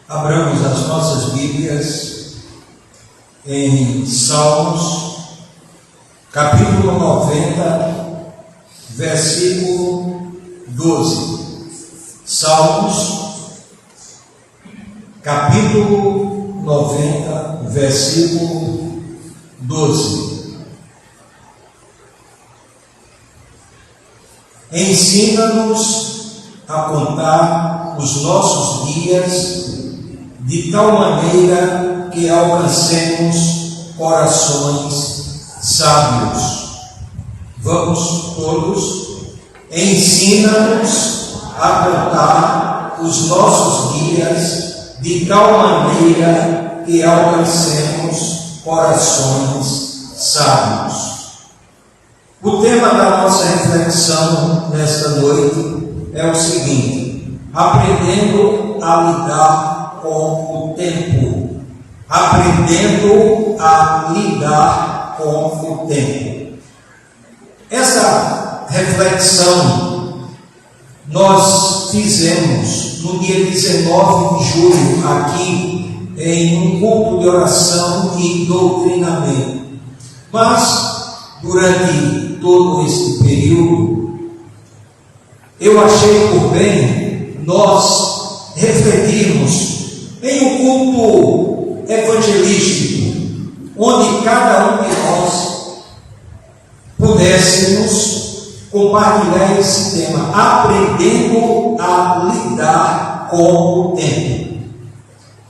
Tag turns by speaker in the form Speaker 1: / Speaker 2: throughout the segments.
Speaker 1: Abramos as nossas Bíblias em Salmos, capítulo 90, versículo 12. Salmos, capítulo 90, versículo 12. Ensina-nos a contar os nossos dias de tal maneira que alcancemos corações sábios. Vamos todos. Ensina-nos a contar os nossos dias de tal maneira que alcancemos corações sábios. O tema da nossa reflexão nesta noite é o seguinte: aprendendo a lidar com o tempo. Aprendendo a lidar com o tempo. Essa reflexão nós fizemos no dia 19 de julho, aqui em um culto de oração e doutrinamento. Mas, durante todo este período, eu achei por bem nós refletirmos em um culto evangelístico, onde cada um de nós pudéssemos compartilhar esse tema, aprendendo a lidar com o tempo.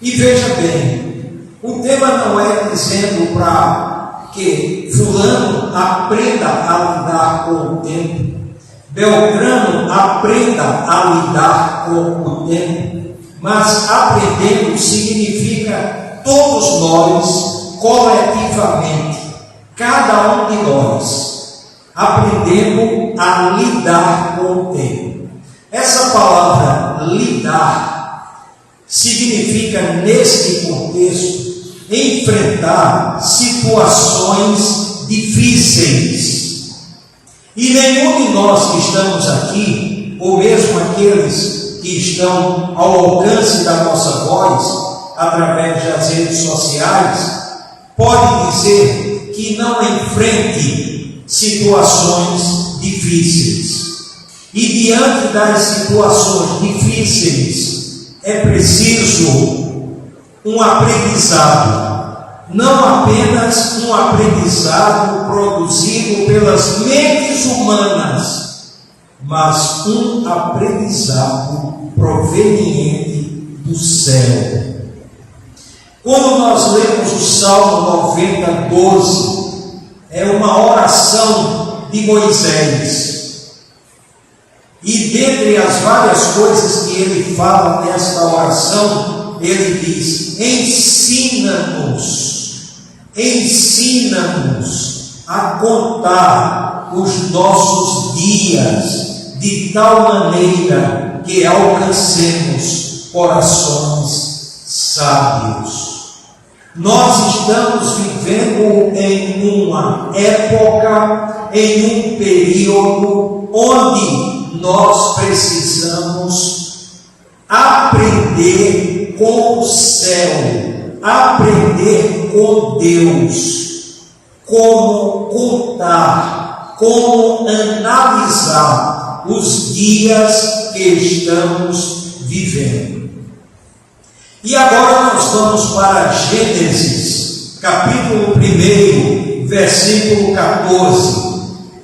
Speaker 1: E veja bem, o tema não é dizendo para que fulano aprenda a lidar com o tempo, Beltrano aprenda a lidar com o tempo, mas aprendendo significa todos nós, coletivamente, cada um de nós, aprendendo a lidar com o tempo. Essa palavra lidar significa, neste contexto, enfrentar situações difíceis. E nenhum de nós que estamos aqui, ou mesmo aqueles que estão ao alcance da nossa voz, através das redes sociais, pode dizer que não enfrente situações difíceis. E diante das situações difíceis, é preciso um aprendizado. Não apenas um aprendizado produzido pelas mentes humanas, mas um aprendizado proveniente do céu. Quando nós lemos o Salmo 90, 12, é uma oração de Moisés. E dentre as várias coisas que ele fala nesta oração, ele diz: ensina-nos a contar os nossos dias de tal maneira que alcancemos corações sábios. Nós estamos vivendo em uma época, em um período onde nós precisamos aprender com o céu, aprender com Deus, como contar, como analisar os dias que estamos vivendo. E agora nós vamos para Gênesis, capítulo 1, versículo 14.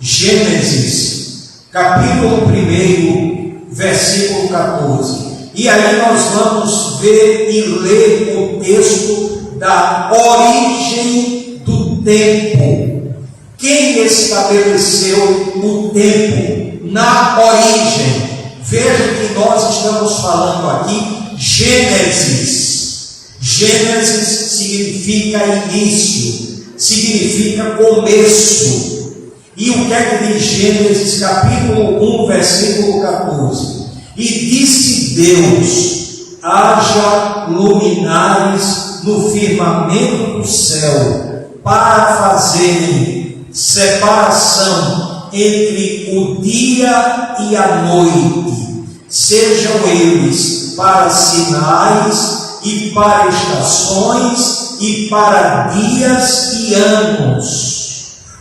Speaker 1: Gênesis, capítulo 1, versículo 14. E aí nós vamos ver e ler o texto da origem do tempo. Quem estabeleceu o tempo na origem? Veja que nós estamos falando aqui Gênesis. Gênesis significa início, significa começo. E o que é que diz Gênesis capítulo 1, versículo 14? E disse Deus: haja luminares no firmamento do céu, para fazerem separação entre o dia e a noite, sejam eles para sinais e para estações, e para dias e anos.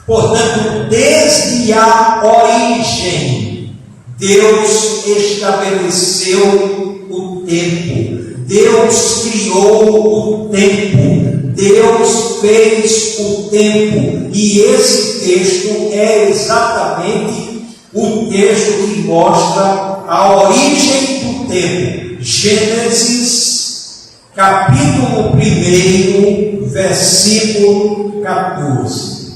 Speaker 1: Portanto, desde a origem, Deus estabeleceu o tempo. Deus criou o tempo. Deus fez o tempo. E esse texto é exatamente o texto que mostra a origem do tempo. Gênesis, capítulo 1, versículo 14.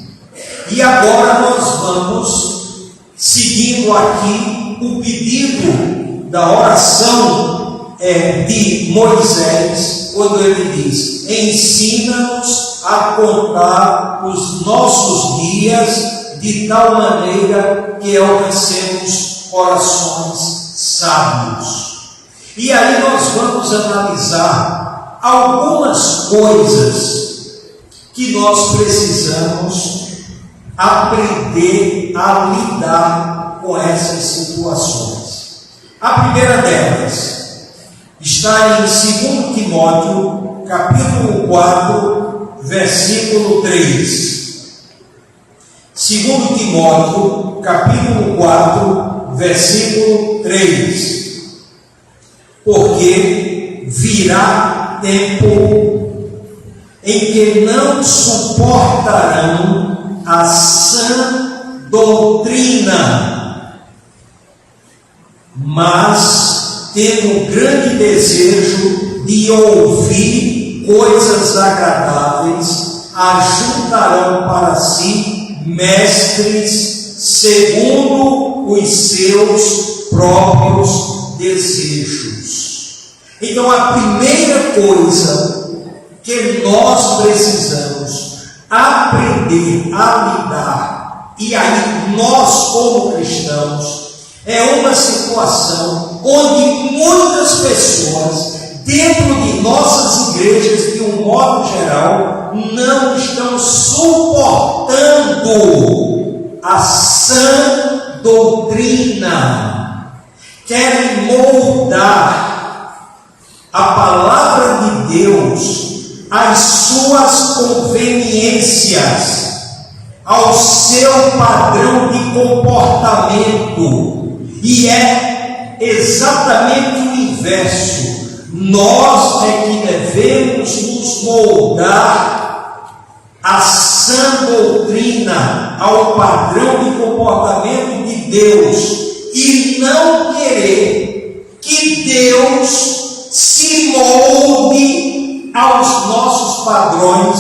Speaker 1: E agora nós vamos, seguindo aqui o pedido da oração de Moisés, quando ele diz: ensina-nos a contar os nossos dias de tal maneira que alcancemos corações sábios. E aí nós vamos analisar algumas coisas que nós precisamos aprender a lidar com essas situações. A primeira delas está em 2 Timóteo, capítulo 4, versículo 3. 2 Timóteo, capítulo 4, versículo 3. Porque virá tempo em que não suportarão a sã doutrina, mas tendo grande desejo de ouvir coisas agradáveis, ajuntarão para si mestres segundo os seus próprios desejos. Então, a primeira coisa que nós precisamos aprender a lidar, e aí nós como cristãos, é uma situação onde muitas pessoas dentro de nossas igrejas, de um modo geral, não estão suportando a sã doutrina, querem moldar a palavra de Deus às suas conveniências, ao seu padrão de comportamento, e é exatamente o inverso. Nós é que devemos nos moldar à sã doutrina, ao padrão de comportamento de Deus, e não querer que Deus se molde aos nossos padrões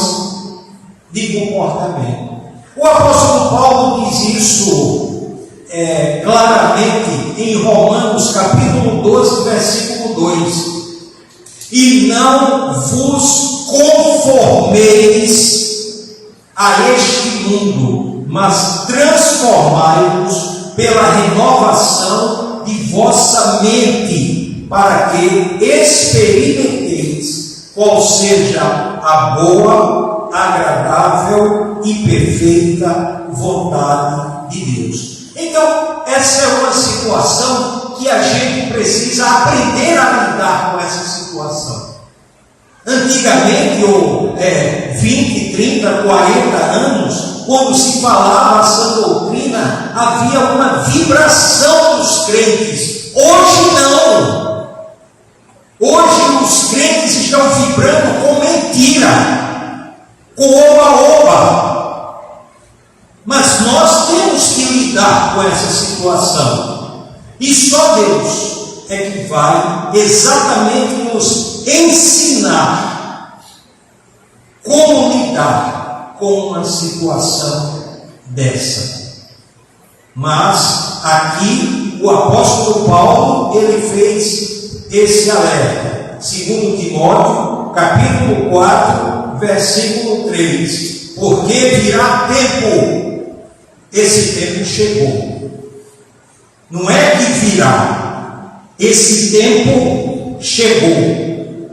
Speaker 1: de comportamento. O apóstolo Paulo diz isso claramente em Romanos capítulo 12, versículo 2. E não vos conformeis a este mundo, mas transformai-vos pela renovação de vossa mente, para que experimenteis qual seja a boa, agradável e perfeita vontade de Deus. Então, essa é uma situação que a gente precisa aprender a lidar com essa situação. Antigamente, ou 20, 30, 40 anos, quando se falava a sã doutrina, havia uma vibração dos crentes. Hoje não. Hoje os crentes estão vibrando com mentira, com oba-oba. Mas nós temos que lidar com essa situação. E só Deus é que vai exatamente nos ensinar como lidar com uma situação dessa. Mas aqui o apóstolo Paulo, ele fez esse alerta. 2 Timóteo, capítulo 4, versículo 3. Porque virá tempo. Esse tempo chegou. Não é que virá. Esse tempo chegou.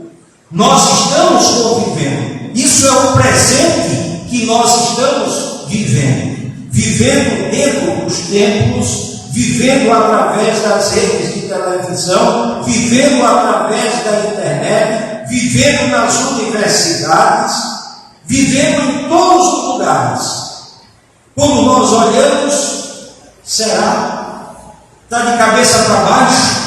Speaker 1: Nós estamos convivendo. Isso é o presente que nós estamos vivendo. Vivendo dentro dos templos, vivendo através das redes de televisão, vivendo através da internet, vivendo vivendo nas universidades, vivendo em todos os lugares. Quando nós olhamos, será? Está de cabeça para baixo?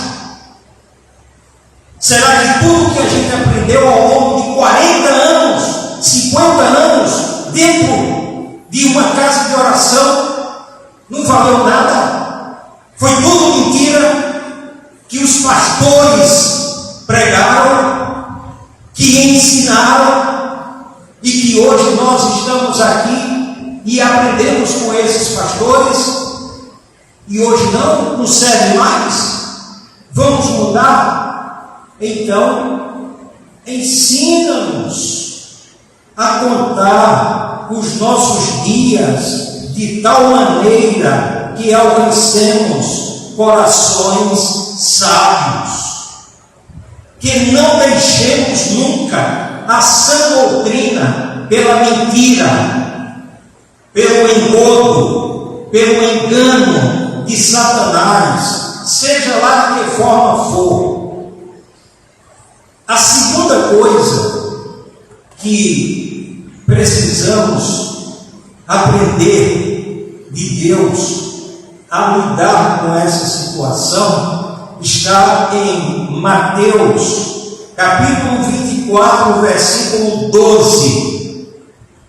Speaker 1: Será que tudo que a gente aprendeu ao longo de 40 anos, 50 anos, dentro de uma casa de oração, não valeu nada? Foi tudo mentira que os pastores pregaram, que ensinaram, e que hoje nós estamos aqui e aprendemos com esses pastores, e hoje não serve mais? Vamos mudar? Então, ensina-nos a contar os nossos dias de tal maneira que alcancemos corações sábios, que não deixemos nunca a sã doutrina pela mentira, pelo engodo, pelo engano de Satanás, seja lá de que forma for. A segunda coisa que precisamos aprender de Deus a lidar com essa situação está em Mateus, capítulo 24, versículo 12.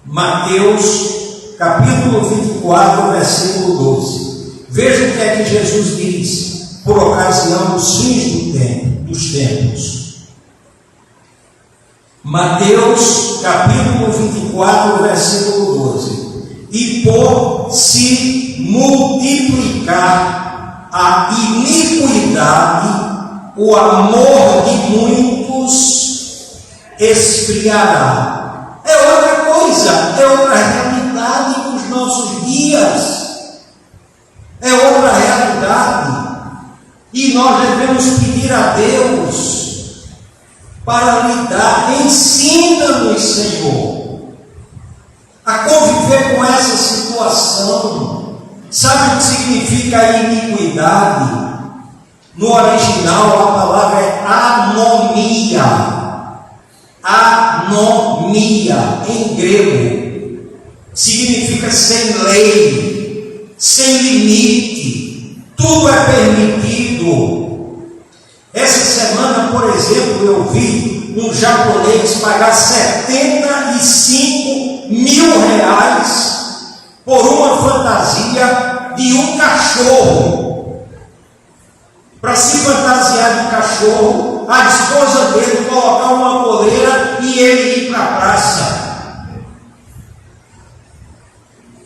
Speaker 1: Mateus, capítulo 24, versículo 12. Veja o que é que Jesus diz por ocasião dos fins dos tempos. Mateus, capítulo 24, versículo 12. E por se multiplicar a iniquidade, o amor de muitos esfriará. É outra coisa, é outra realidade nos nossos dias, é outra realidade, e nós devemos pedir a Deus para lidar. Ensina-nos, Senhor, a conviver com essa situação. Sabe o que significa iniquidade? No original a palavra é anomia. Anomia, em grego, significa sem lei, sem limite, tudo é permitido. Essa semana, por exemplo, eu vi um japonês pagar 75 mil reais por uma fantasia de um cachorro. Para se fantasiar de cachorro, a esposa dele colocar uma coleira e ele ir para a praça.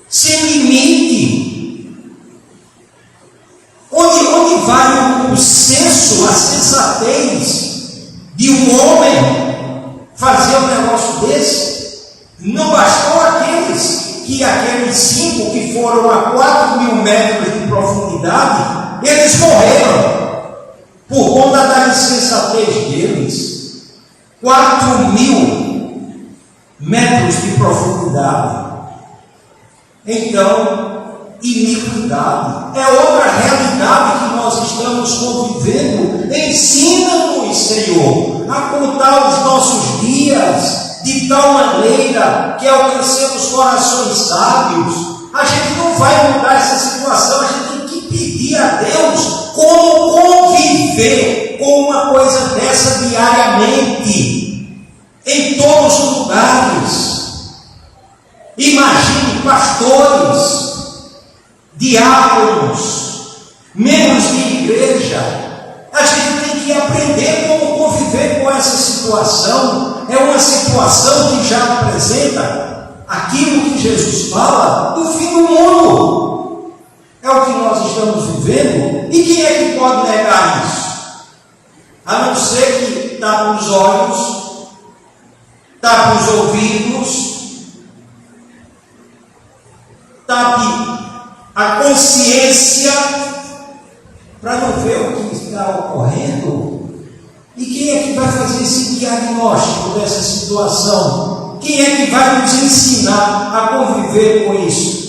Speaker 1: Sem limite. Onde vai o senso, a sensatez de um homem fazer um negócio desse? Não bastou aqueles 5 que foram a 4 mil metros de profundidade, eles morreram por conta da insensatez deles. 4 mil metros de profundidade. Então, iniquidade é outra realidade que nós estamos convivendo. Ensina-nos, Senhor, a contar os nossos dias de tal maneira que alcancemos corações sábios. A gente não vai mudar essa situação, a gente tem que pedir a Deus como conviver com uma coisa dessa diariamente, em todos os lugares. Imagine pastores, diáconos, membros de igreja. A gente tem que aprender como conviver com essa situação. É uma situação que já apresenta aquilo que Jesus fala do fim do mundo. É o que nós estamos vivendo. E quem é que pode negar isso? A não ser que tape os olhos, tape os ouvidos, tape a consciência para não ver o que está ocorrendo. E quem é que vai fazer esse diagnóstico dessa situação? Quem é que vai nos ensinar a conviver com isso?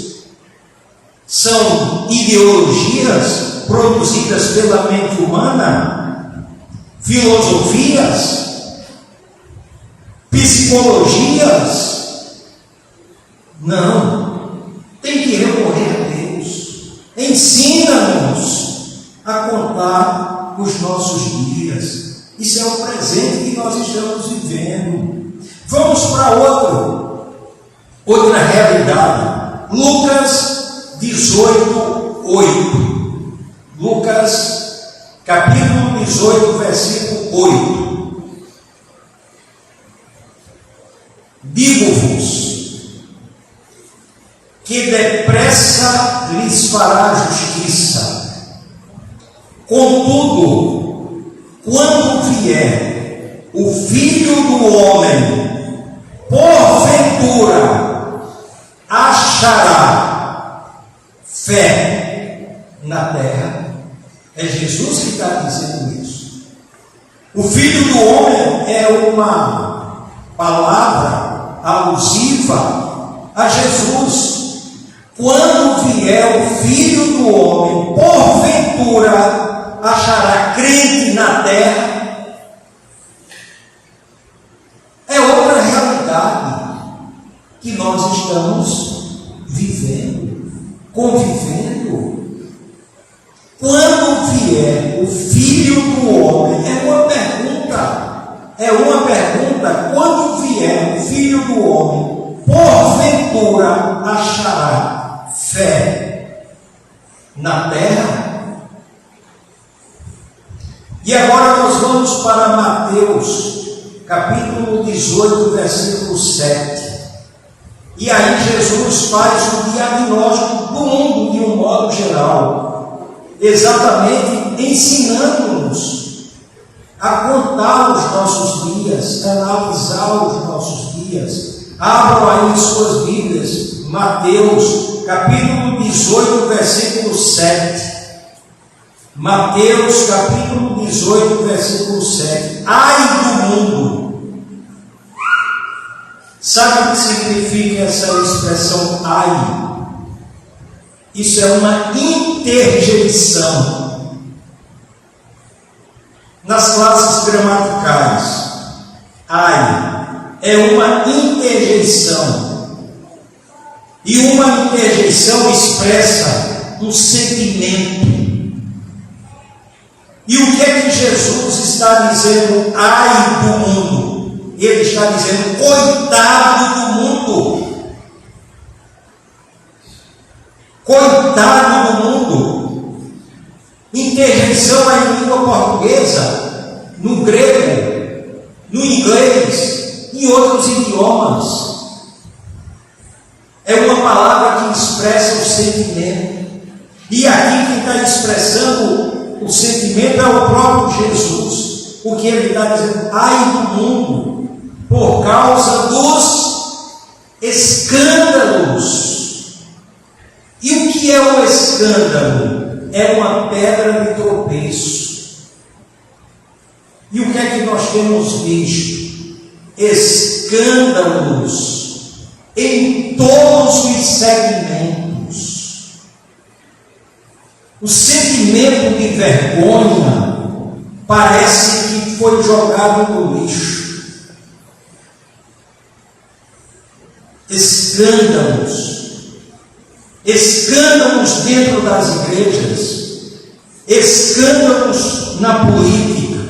Speaker 1: São ideologias produzidas pela mente humana? Filosofias? psicologias. Não. Tem que recorrer a Deus. Ensina-nos a contar os nossos dias. Isso é o presente que nós estamos vivendo. Vamos para outra realidade. Lucas 18:8. Lucas, capítulo 18, versículo 8. Digo-vos que depressa lhes fará justiça. Contudo, quando vier o Filho do Homem, porventura achará fé na terra. É Jesus que está dizendo isso. O Filho do Homem é uma palavra alusiva a Jesus. Quando vier o Filho do Homem, porventura achará crente na terra. É outra realidade que nós estamos vivendo, convivendo. Quando vier o Filho do Homem, é uma pergunta, quando vier o Filho do Homem, porventura achará fé na terra? E agora nós vamos para Mateus, capítulo 18, versículo 7. E aí Jesus faz o diagnóstico do mundo de um modo geral, exatamente ensinando-nos a contar os nossos dias, analisar os nossos dias. Abram aí suas Bíblias, Mateus, capítulo 18, versículo 7. Mateus, capítulo 18, versículo 7. Ai do mundo! Sabe o que significa essa expressão ai? Isso é uma interjeição. Nas classes gramaticais, ai é uma interjeição. E uma interjeição expressa um sentimento. E o que é que Jesus está dizendo? Ai do mundo! Ele está dizendo, coitado do mundo. Coitado do mundo. Interjeição é em língua portuguesa, no grego, no inglês, em outros idiomas. É uma palavra que expressa o sentimento. E aqui quem está expressando o sentimento é o próprio Jesus. O que ele está dizendo? Ai do mundo, por causa dos escândalos. E o que é o escândalo? É uma pedra de tropeço. E o que é que nós temos visto? Escândalos em todos os segmentos. O sentimento de vergonha parece que foi jogado no lixo. Escândalos. Escândalos dentro das igrejas, escândalos na política,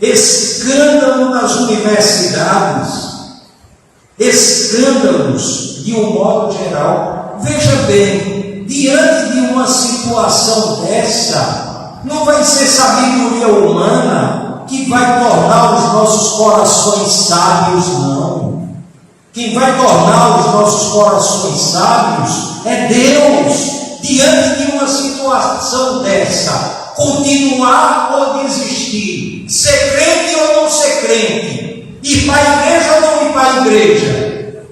Speaker 1: escândalo nas universidades, escândalos de um modo geral. Veja bem, diante de uma situação dessa, não vai ser sabedoria humana que vai tornar os nossos corações sábios, não. Quem vai tornar os nossos corações sábios é Deus. Diante de uma situação dessa, continuar ou desistir, ser crente ou não ser crente, ir para a igreja ou não ir para a igreja,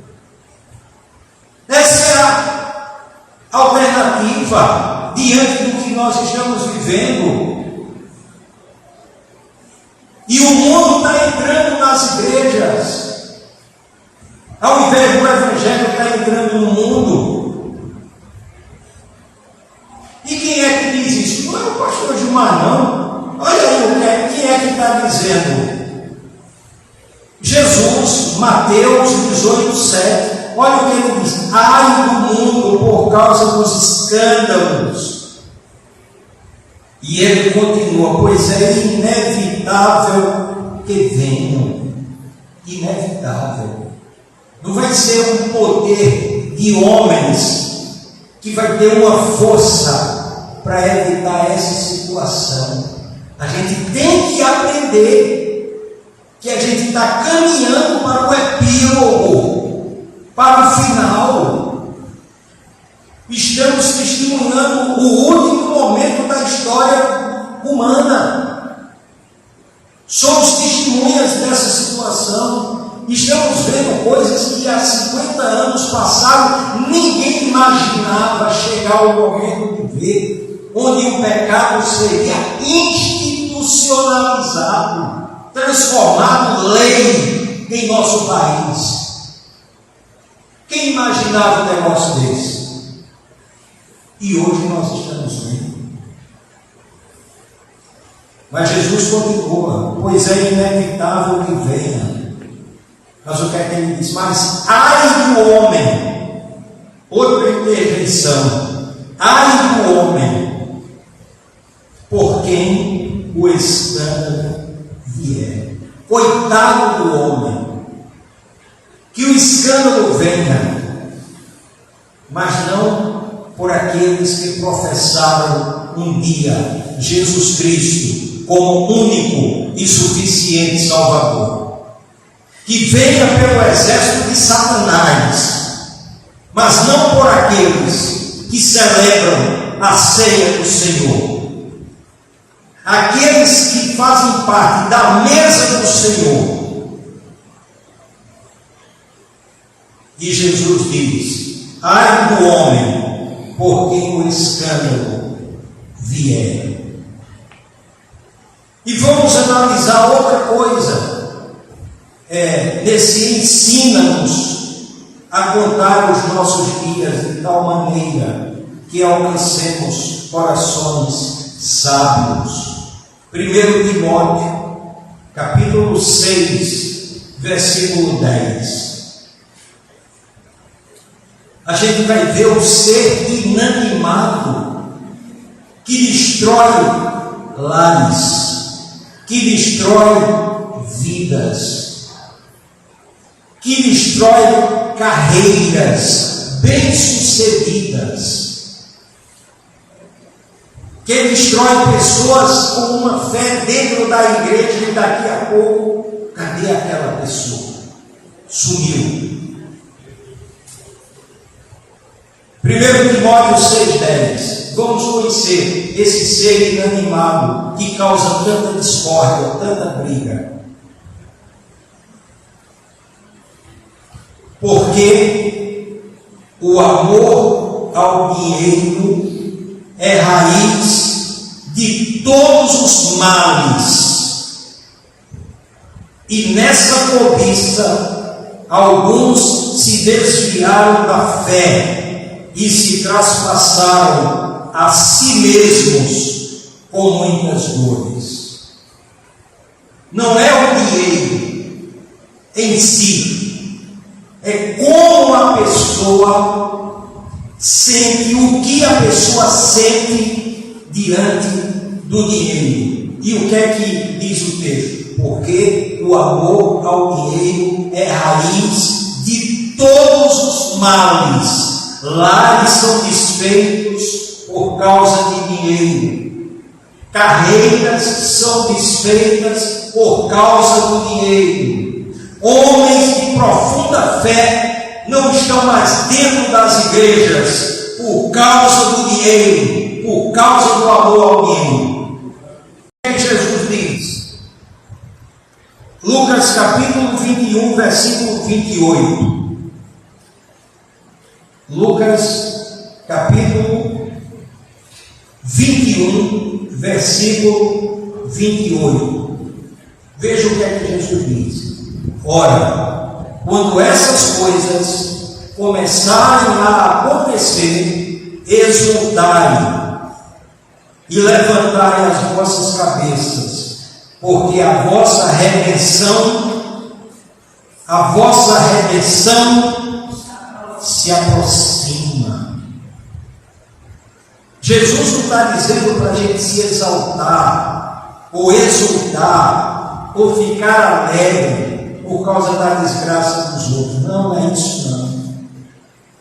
Speaker 1: essa é a alternativa diante do que nós estamos vivendo. E o mundo está entrando nas igrejas. Ao invés do evangelho estar entrando no mundo. E quem é que diz isso? Não é o pastor Gilmar, não. Olha aí, quem é que está dizendo? Jesus, Mateus 18:7. Olha o que ele diz: ai do mundo por causa dos escândalos. E ele continua: pois é inevitável que venham. Inevitável. Não vai ser um poder de homens que vai ter uma força para evitar essa situação. A gente tem que aprender que a gente está caminhando para o epílogo, para o final. Estamos testemunhando o último momento da história humana. Somos testemunhas dessa situação. Estamos vendo coisas que há 50 anos passados ninguém imaginava chegar ao momento de ver, onde o pecado seria institucionalizado, transformado lei em nosso país. Quem imaginava um negócio desse? E hoje nós estamos vendo. Mas Jesus continua: pois é inevitável que venha. Mas o que é que ele diz? Mas ai do homem, outra intervenção, ai do homem, por quem o escândalo vier. Coitado do homem, que o escândalo venha, mas não por aqueles que professaram um dia Jesus Cristo como único e suficiente Salvador. Que venha pelo exército de Satanás, mas não por aqueles que celebram a ceia do Senhor. Aqueles que fazem parte da mesa do Senhor. E Jesus diz: ai do homem por quem o escândalo vier. E vamos analisar outra coisa. Nesse ensina-nos a contar os nossos dias de tal maneira que alcancemos corações sábios. 1 Timóteo, capítulo 6, versículo 10. A gente vai ver o ser inanimado que destrói lares, que destrói vidas, que destrói carreiras bem-sucedidas, que destrói pessoas com uma fé dentro da igreja e daqui a pouco, cadê aquela pessoa? Sumiu. 1 Timóteo 6,10. Vamos conhecer esse ser inanimado que causa tanta discórdia, tanta briga. Porque o amor ao dinheiro é raiz de todos os males. E nessa cobiça, alguns se desviaram da fé e se traspassaram a si mesmos com muitas dores. Não é o dinheiro em si, é como a pessoa sente, o que a pessoa sente diante do dinheiro. E o que é que diz o texto? Porque o amor ao dinheiro é raiz de todos os males. Lares são desfeitos por causa de dinheiro. Carreiras são desfeitas por causa do dinheiro. Homens de profunda fé não estão mais dentro das igrejas por causa do dinheiro, por causa do amor ao dinheiro. O que Jesus diz? Lucas capítulo 21, versículo 28. Lucas capítulo 21, versículo 28. Veja o que é que Jesus diz. Ora, quando essas coisas começarem a acontecer, exultai e levantai as vossas cabeças, porque a vossa redenção A vossa redenção se aproxima. Jesus não está dizendo para a gente se exaltar, ou exultar, ou ficar alegre por causa da desgraça dos outros. Não é isso não.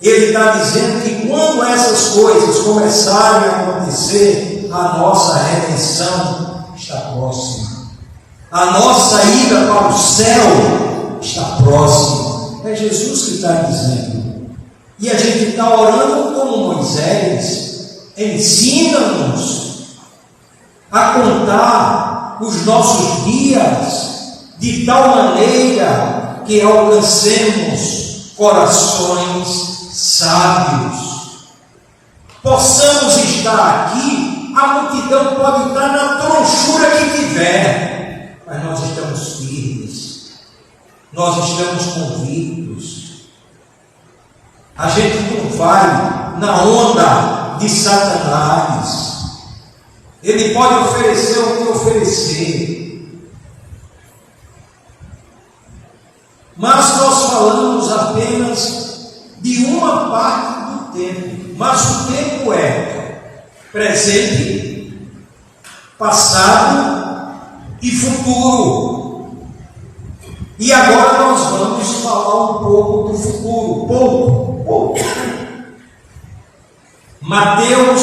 Speaker 1: Ele está dizendo que quando essas coisas começarem a acontecer, a nossa redenção está próxima. A nossa ida para o céu está próxima. É Jesus que está dizendo. E a gente está orando como Moisés. Ensina-nos a contar os nossos dias de tal maneira que alcancemos corações sábios. Possamos estar aqui, a multidão pode estar na tronchura que tiver, mas nós estamos firmes, nós estamos convictos. A gente não vai na onda de Satanás. Ele pode oferecer o que oferecer, mas nós falamos apenas de uma parte do tempo. Mas o tempo é presente, passado e futuro. E agora nós vamos falar um pouco do futuro. Pouco. Mateus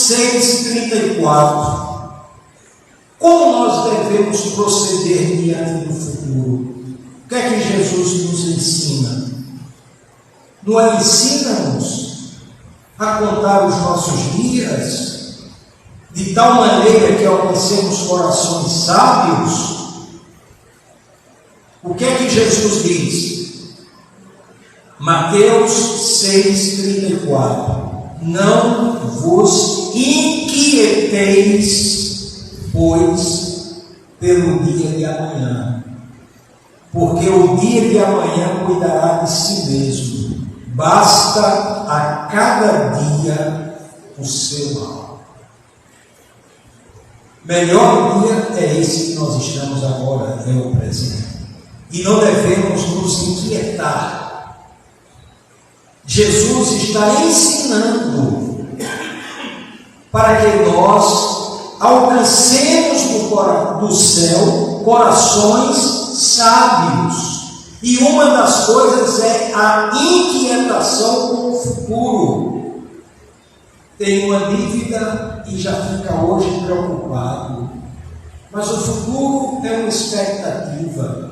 Speaker 1: 6,34. Como nós devemos proceder diante do futuro? O que é que Jesus nos ensina? Não ensina-nos a contar os nossos dias de tal maneira que alcancemos corações sábios? O que é que Jesus diz? Mateus 6,34. Não vos inquieteis, pois, pelo dia de amanhã, porque o dia de amanhã cuidará de si mesmo. Basta a cada dia o seu mal. Melhor dia é esse que nós estamos agora, é o presente. E não devemos nos inquietar. Jesus está ensinando para que nós alcancemos do céu corações sábios. E uma das coisas é a inquietação com o futuro. Tem uma dívida e já fica hoje preocupado. Mas o futuro é uma expectativa.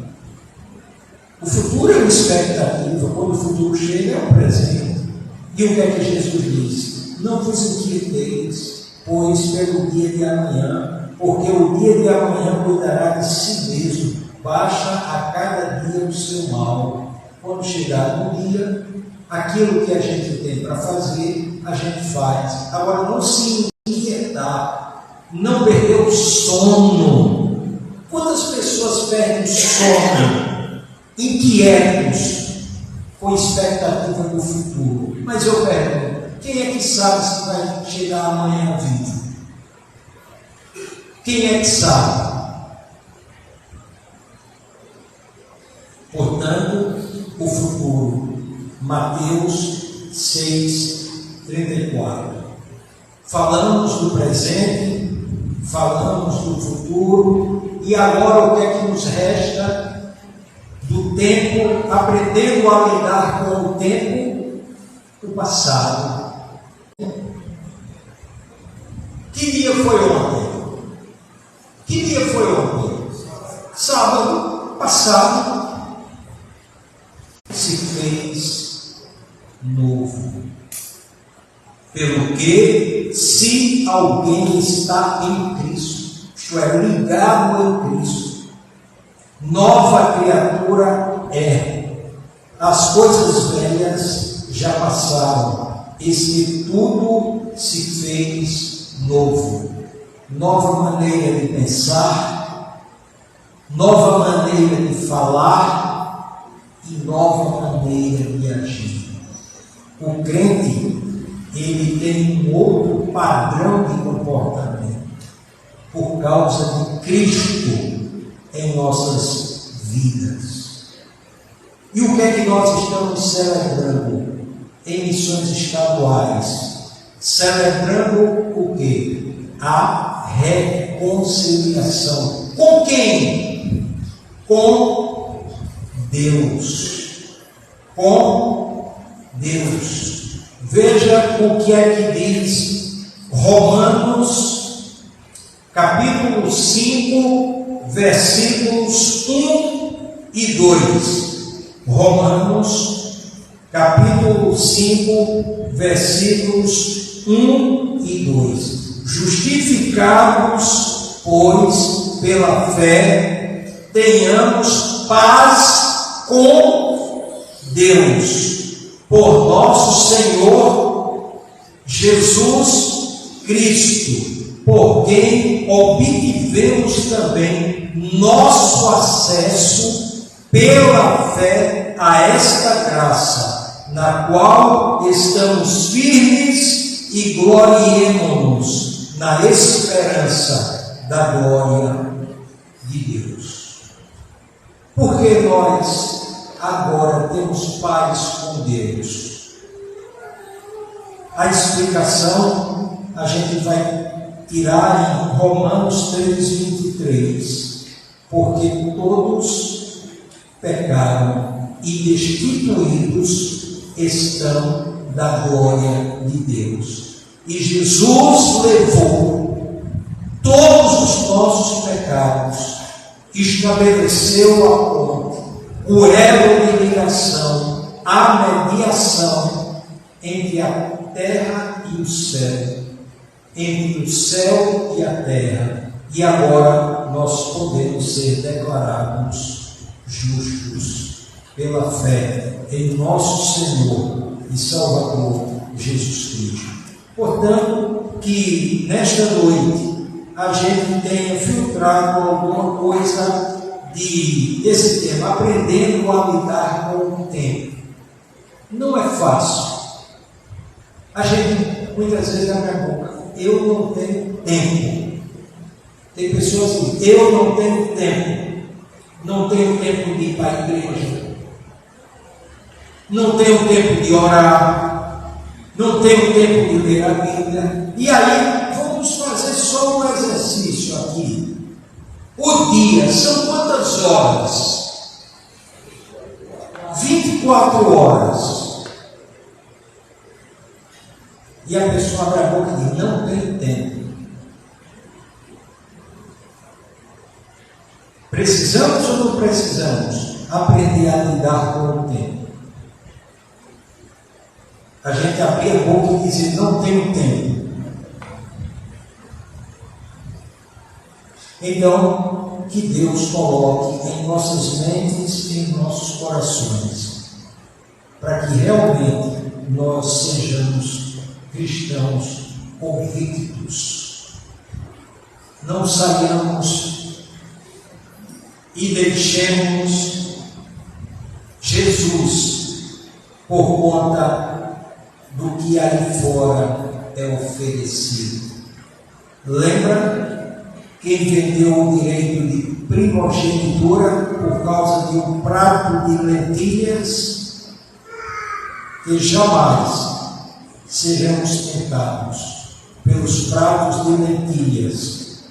Speaker 1: O futuro é uma expectativa. Quando o futuro chega, é um presente. E o que é que Jesus diz? Não vos inquieteis, pois pelo dia de amanhã, porque o dia de amanhã cuidará de si mesmo. Baixa a cada dia o seu mal. Quando chegar no dia, aquilo que a gente tem para fazer, a gente faz. Agora, não se inquietar, não perder o sono. Quantas pessoas perdem o sono, inquietos, com expectativa do futuro? Mas eu pergunto, quem é que sabe se vai chegar amanhã vivo? Quem é que sabe? Portanto, o futuro. Mateus 6,34. Falamos do presente, falamos do futuro, e agora o que é que nos resta do tempo, aprendendo a lidar com o tempo, o passado. Que dia foi ontem? Que dia foi ontem? Sábado passado. Se fez novo. Pelo que, se alguém está em Cristo, isto é, ligado em Cristo, nova criatura é. As coisas velhas já passaram, eis que tudo se fez novo. Nova maneira de pensar, nova maneira de falar, e nova maneira de agir. O crente, ele tem um outro padrão de comportamento por causa de Cristo em nossas vidas. E o que é que nós estamos celebrando em missões estaduais? Celebrando o quê? A reconciliação. Com quem? Com Deus. Com Deus. Veja o que é que diz Romanos, capítulo 5, versículos 1 e 2. Romanos, capítulo 5, versículos 1 e 2. Justificados, pois, pela fé, tenhamos paz com Deus, por nosso Senhor Jesus Cristo, por quem obtivemos também nosso acesso pela fé a esta graça, na qual estamos firmes e gloriemo-nos na esperança da glória de Deus. Porque nós agora temos paz com Deus. A explicação a gente vai tirar em Romanos 3:23, porque todos pecaram e destituídos estão da glória de Deus. E Jesus levou todos os nossos pecados, estabeleceu a ponte, o elo de ligação, a mediação entre a terra e o céu, entre o céu e a terra, e agora nós podemos ser declarados justos pela fé em nosso Senhor e Salvador Jesus Cristo. Portanto, que nesta noite a gente tenha filtrado alguma coisa desse tema, aprendendo a lidar com o tempo. Não é fácil. A gente muitas vezes abre a boca: eu não tenho tempo. Tem pessoas que dizem: eu não tenho tempo. Não tenho tempo de ir para a igreja, não tenho tempo de orar, não tenho tempo de ler a Bíblia. E aí, vamos fazer só um exercício aqui. O dia, são quantas horas? 24 horas. E a pessoa abre a boca e diz: não tenho tempo. Precisamos ou não precisamos aprender a lidar com o tempo? A gente abrir a boca e dizer: não tenho tempo. Então, que Deus coloque em nossas mentes e em nossos corações, para que realmente nós sejamos cristãos convictos. Não saiamos e deixemos Jesus por conta do que aí fora é oferecido. Lembra quem vendeu o direito de primogenitura por causa de um prato de lentilhas? Que jamais sejamos tentados pelos pratos de lentilhas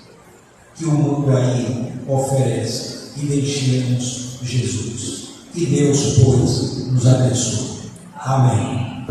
Speaker 1: que o mundo aí oferece, e deixemos Jesus. Que Deus, pois, nos abençoe. Amém.